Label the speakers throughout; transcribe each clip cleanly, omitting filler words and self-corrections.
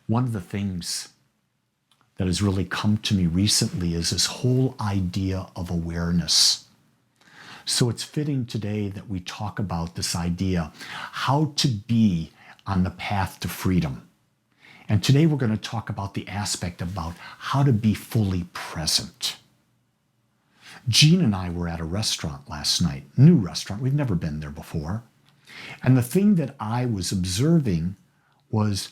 Speaker 1: One of the things that has really come to me recently is this whole idea of awareness. So it's fitting today that we talk about this idea, how to be on the path to freedom. And today we're going to talk about the aspect about how to be fully present. Jean and I were at a restaurant last night, new restaurant. We've never been there before. And the thing that I was observing was,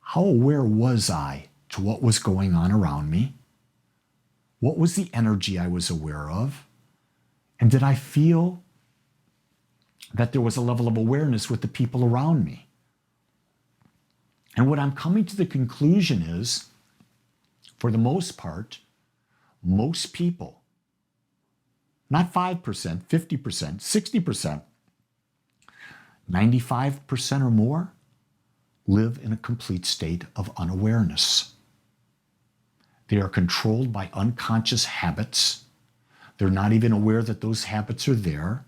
Speaker 1: how aware was I to what was going on around me? What was the energy I was aware of? And did I feel that there was a level of awareness with the people around me? And what I'm coming to the conclusion is, for the most part, most people, not 5%, 50%, 60%, 95% or more, live in a complete state of unawareness. They are controlled by unconscious habits. They're not even aware that those habits are there.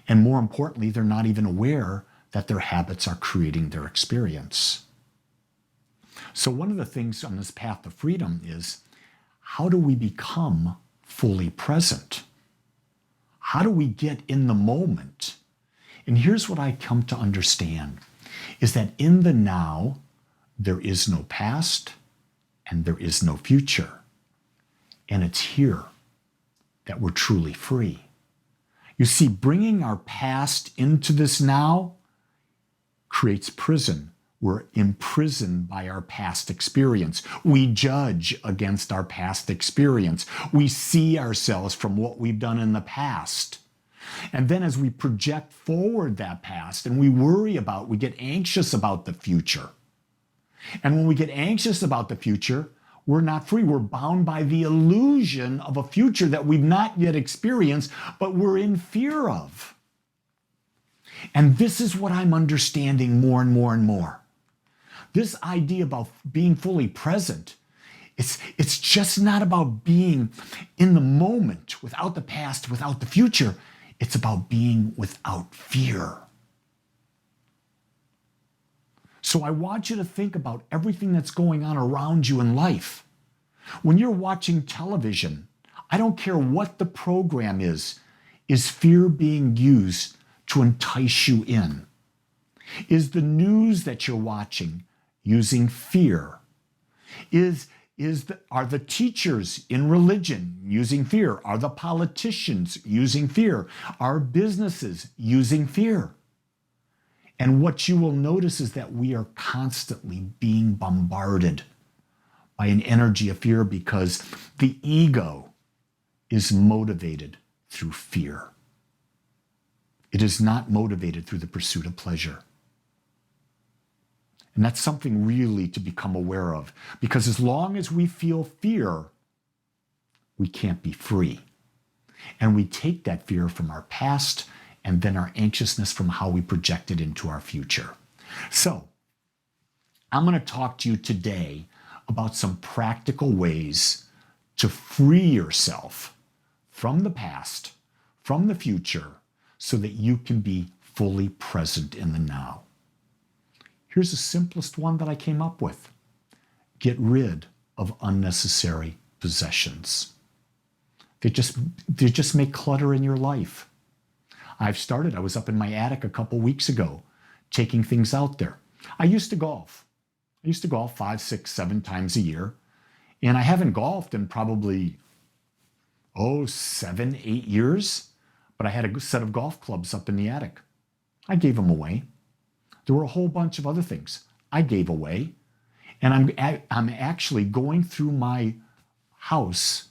Speaker 1: And more importantly, they're not even aware that their habits are creating their experience. So one of the things on this path of freedom is, how do we become fully present? How do we get in the moment? And here's what I come to understand, is that in the now, there is no past and there is no future. And it's here that we're truly free. You see, bringing our past into this now creates prison. We're imprisoned by our past experience. We judge against our past experience. We see ourselves from what we've done in the past. And then as we project forward that past and we get anxious about the future. And when we get anxious about the future, we're not free. We're bound by the illusion of a future that we've not yet experienced, but we're in fear of. And this is what I'm understanding more and more and more. This idea about being fully present, it's just not about being in the moment, without the past, without the future. It's about being without fear. So I want you to think about everything that's going on around you in life. When you're watching television, I don't care what the program is fear being used to entice you in? Is the news that you're watching using fear? Are the teachers in religion using fear? Are the politicians using fear? Are businesses using fear? And what you will notice is that we are constantly being bombarded by an energy of fear because the ego is motivated through fear. It is not motivated through the pursuit of pleasure. And that's something really to become aware of, because as long as we feel fear, we can't be free. And we take that fear from our past and then our anxiousness from how we project it into our future. So I'm going to talk to you today about some practical ways to free yourself from the past, from the future, so that you can be fully present in the now. Here's the simplest one that I came up with. Get rid of unnecessary possessions. They just make clutter in your life. I was up in my attic a couple weeks ago, taking things out there. I used to golf. I used to golf 5, 6, 7 times a year. And I haven't golfed in probably, 7, 8 years. But I had a set of golf clubs up in the attic. I gave them away. There were a whole bunch of other things I gave away. And I'm actually going through my house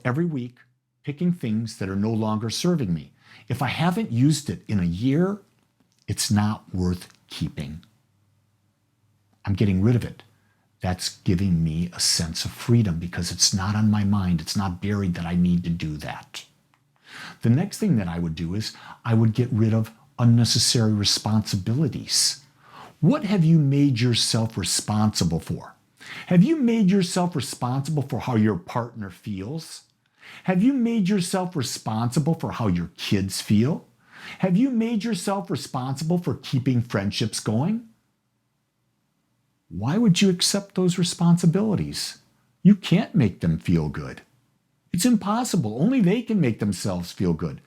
Speaker 1: every week, picking things that are no longer serving me. If I haven't used it in a year, it's not worth keeping. I'm getting rid of it. That's giving me a sense of freedom because it's not on my mind. It's not buried that I need to do that. The next thing that I would do is I would get rid of unnecessary responsibilities. What have you made yourself responsible for? Have you made yourself responsible for how your partner feels? Have you made yourself responsible for how your kids feel? Have you made yourself responsible for keeping friendships going? why would you accept those responsibilities? You can't make them feel good. It's impossible. Only they can make themselves feel good.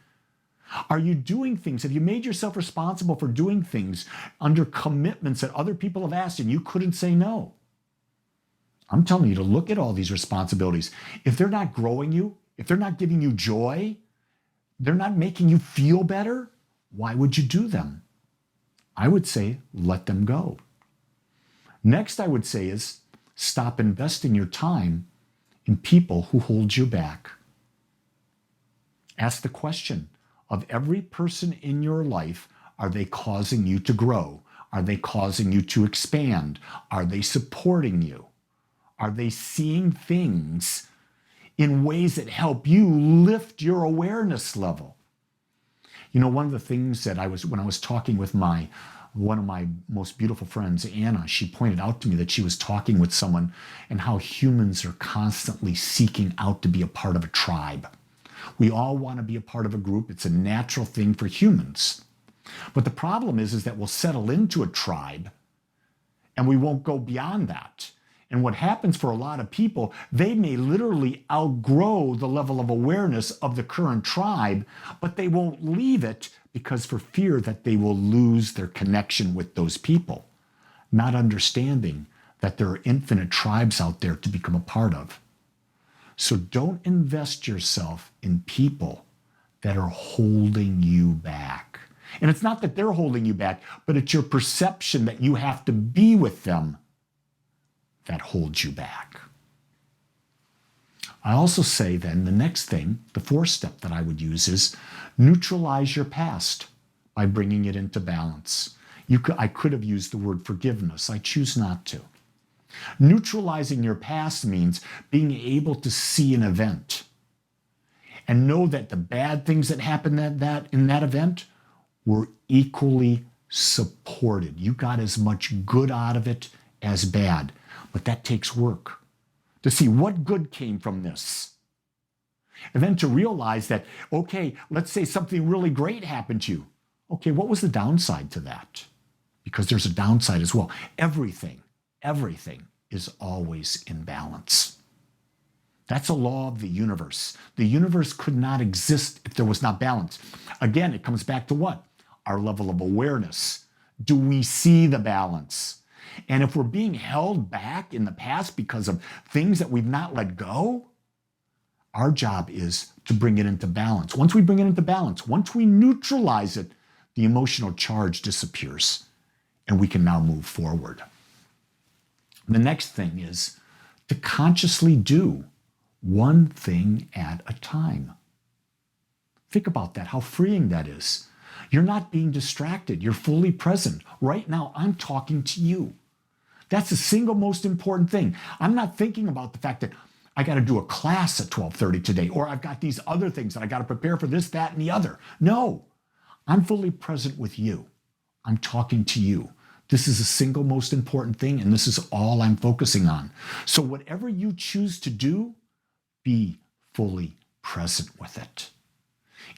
Speaker 1: Are you doing things? Have you made yourself responsible for doing things under commitments that other people have asked and you couldn't say no? I'm telling you to look at all these responsibilities. If they're not growing you, if they're not giving you joy, they're not making you feel better, why would you do them? I would say, let them go. Next, I would say is stop investing your time in people who hold you back. Ask the question of every person in your life, are they causing you to grow? Are they causing you to expand? Are they supporting you? Are they seeing things in ways that help you lift your awareness level? You know, one of the things that when I was talking with one of my most beautiful friends, Anna, she pointed out to me that she was talking with someone and how humans are constantly seeking out to be a part of a tribe. We all want to be a part of a group. It's a natural thing for humans. But the problem is that we'll settle into a tribe and we won't go beyond that. And what happens for a lot of people, they may literally outgrow the level of awareness of the current tribe, but they won't leave it because for fear that they will lose their connection with those people, not understanding that there are infinite tribes out there to become a part of. So don't invest yourself in people that are holding you back. And it's not that they're holding you back, but it's your perception that you have to be with them that holds you back. I also say then the next thing, the fourth step that I would use is neutralize your past by bringing it into balance. I could have used the word forgiveness. I choose not to. Neutralizing your past means being able to see an event and know that the bad things that happened in that event were equally supported. You got as much good out of it as bad. But that takes work to see what good came from this. And then to realize that, okay, let's say something really great happened to you. Okay, what was the downside to that? Because there's a downside as well. Everything is always in balance. That's a law of the universe. The universe could not exist if there was not balance. Again, it comes back to what? Our level of awareness. Do we see the balance? And if we're being held back in the past because of things that we've not let go, our job is to bring it into balance. Once we bring it into balance, once we neutralize it, the emotional charge disappears and we can now move forward. The next thing is to consciously do one thing at a time. Think about that, how freeing that is. You're not being distracted. You're fully present. Right now, I'm talking to you. That's the single most important thing. I'm not thinking about the fact that I got to do a class at 12:30 today, or I've got these other things that I got to prepare for this, that, and the other. No, I'm fully present with you. I'm talking to you. This is the single most important thing, and this is all I'm focusing on. So whatever you choose to do, be fully present with it.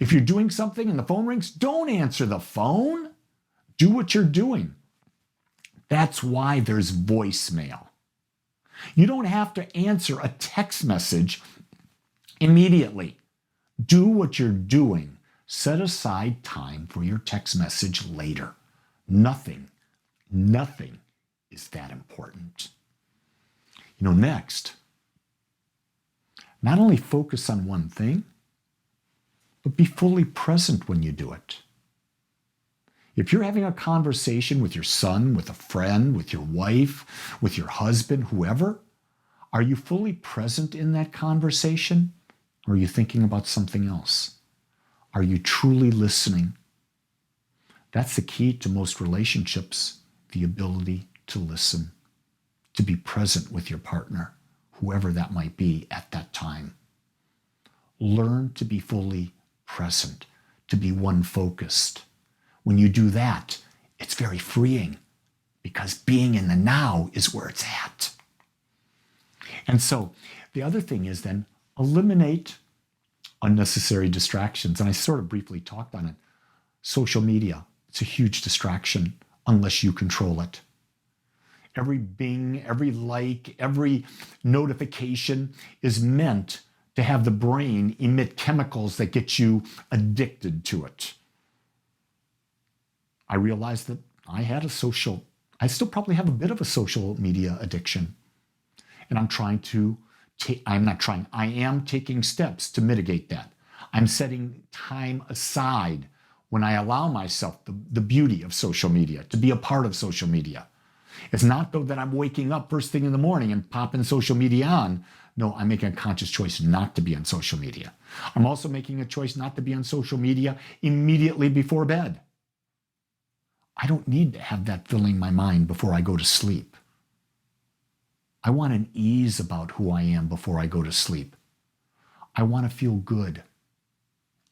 Speaker 1: If you're doing something and the phone rings, don't answer the phone. Do what you're doing. That's why there's voicemail. You don't have to answer a text message immediately. Do what you're doing. Set aside time for your text message later. Nothing is that important. Next, not only focus on one thing, but be fully present when you do it. If you're having a conversation with your son, with a friend, with your wife, with your husband, whoever, are you fully present in that conversation? Or are you thinking about something else? Are you truly listening? That's the key to most relationships, the ability to listen, to be present with your partner, whoever that might be at that time. Learn to be fully present, to be one-focused. When you do that, it's very freeing because being in the now is where it's at. And so the other thing is then eliminate unnecessary distractions. And I sort of briefly talked on it. Social media, it's a huge distraction unless you control it. Every bing, every like, every notification is meant to have the brain emit chemicals that get you addicted to it. I realized that I still probably have a bit of a social media addiction. And I am taking steps to mitigate that. I'm setting time aside when I allow myself the beauty of social media, to be a part of social media. It's not though that I'm waking up first thing in the morning and popping social media on. No, I'm making a conscious choice not to be on social media. I'm also making a choice not to be on social media immediately before bed. I don't need to have that filling my mind before I go to sleep. I want an ease about who I am before I go to sleep. I want to feel good.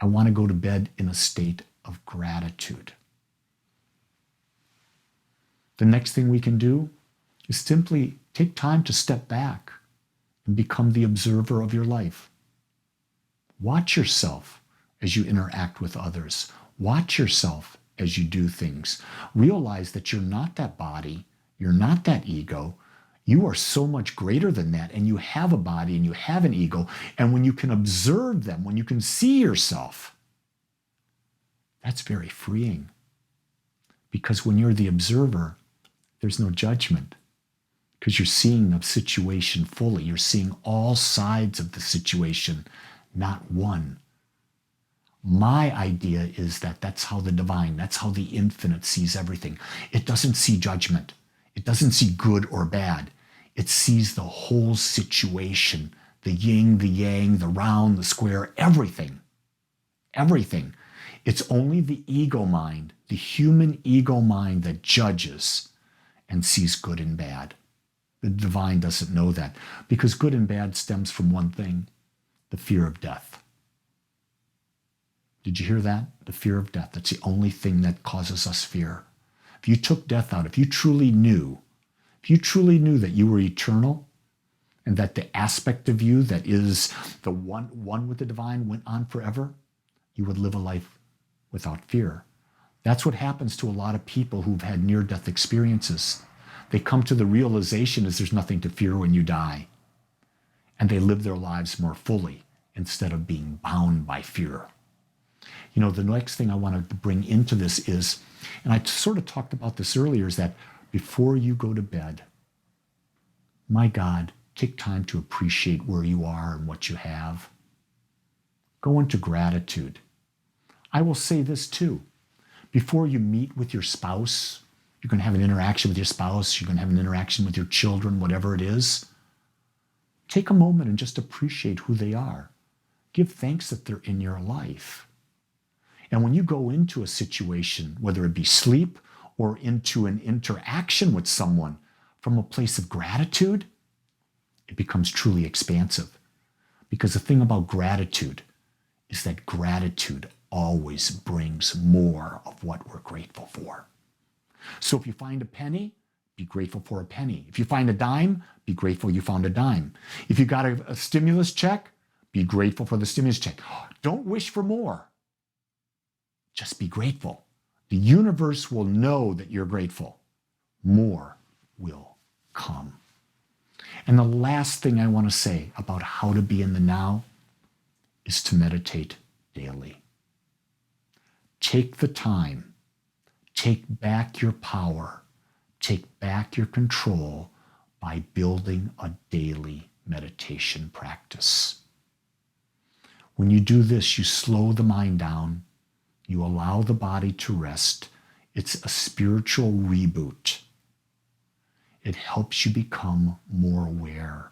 Speaker 1: I want to go to bed in a state of gratitude. The next thing we can do is simply take time to step back and become the observer of your life. Watch yourself as you interact with others. Watch yourself as you do things. Realize that you're not that body, you're not that ego. You are so much greater than that, and you have a body and you have an ego. And when you can observe them, when you can see yourself, that's very freeing. Because when you're the observer, there's no judgment. Because you're seeing the situation fully. You're seeing all sides of the situation, not one. My idea is that that's how the divine, that's how the infinite sees everything. It doesn't see judgment. It doesn't see good or bad. It sees the whole situation, the yin, the yang, the round, the square, everything. Everything. It's only the ego mind, the human ego mind, that judges and sees good and bad. The divine doesn't know that, because good and bad stems from one thing: the fear of death. Did you hear that? The fear of death. That's the only thing that causes us fear. If you took death out, if you truly knew that you were eternal, and that the aspect of you that is the one with the divine went on forever, you would live a life without fear. That's what happens to a lot of people who've had near-death experiences. They come to the realization is there's nothing to fear when you die. And they live their lives more fully instead of being bound by fear. You know, the next thing I want to bring into this is, and I sort of talked about this earlier, is that before you go to bed, my God, take time to appreciate where you are and what you have. Go into gratitude. I will say this too. Before you meet with your spouse, you're going to have an interaction with your spouse, you're going to have an interaction with your children, whatever it is. Take a moment and just appreciate who they are. Give thanks that they're in your life. And when you go into a situation, whether it be sleep or into an interaction with someone from a place of gratitude, it becomes truly expansive. Because the thing about gratitude is that gratitude always brings more of what we're grateful for. So if you find a penny, be grateful for a penny. If you find a dime, be grateful you found a dime. If you got a stimulus check, be grateful for the stimulus check. Don't wish for more. Just be grateful. The universe will know that you're grateful. More will come. And the last thing I want to say about how to be in the now is to meditate daily. Take the time. Take back your power. Take back your control by building a daily meditation practice. When you do this, you slow the mind down. You allow the body to rest. It's a spiritual reboot. It helps you become more aware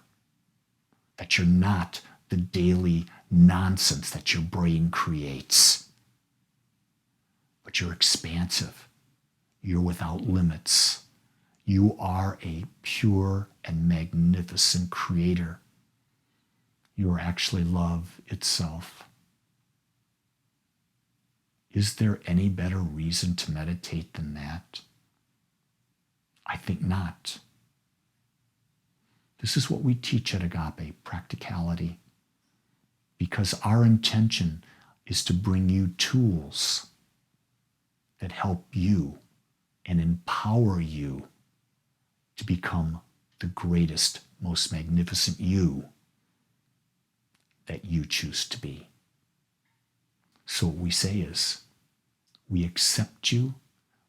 Speaker 1: that you're not the daily nonsense that your brain creates, but you're expansive. You're without limits. You are a pure and magnificent creator. You are actually love itself. Is there any better reason to meditate than that? I think not. This is what we teach at Agape, practicality, because our intention is to bring you tools that help you and empower you to become the greatest, most magnificent you that you choose to be. So what we say is, we accept you,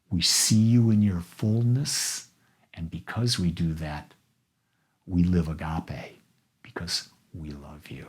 Speaker 1: we see you in your fullness, and because we do that, we live agape because we love you.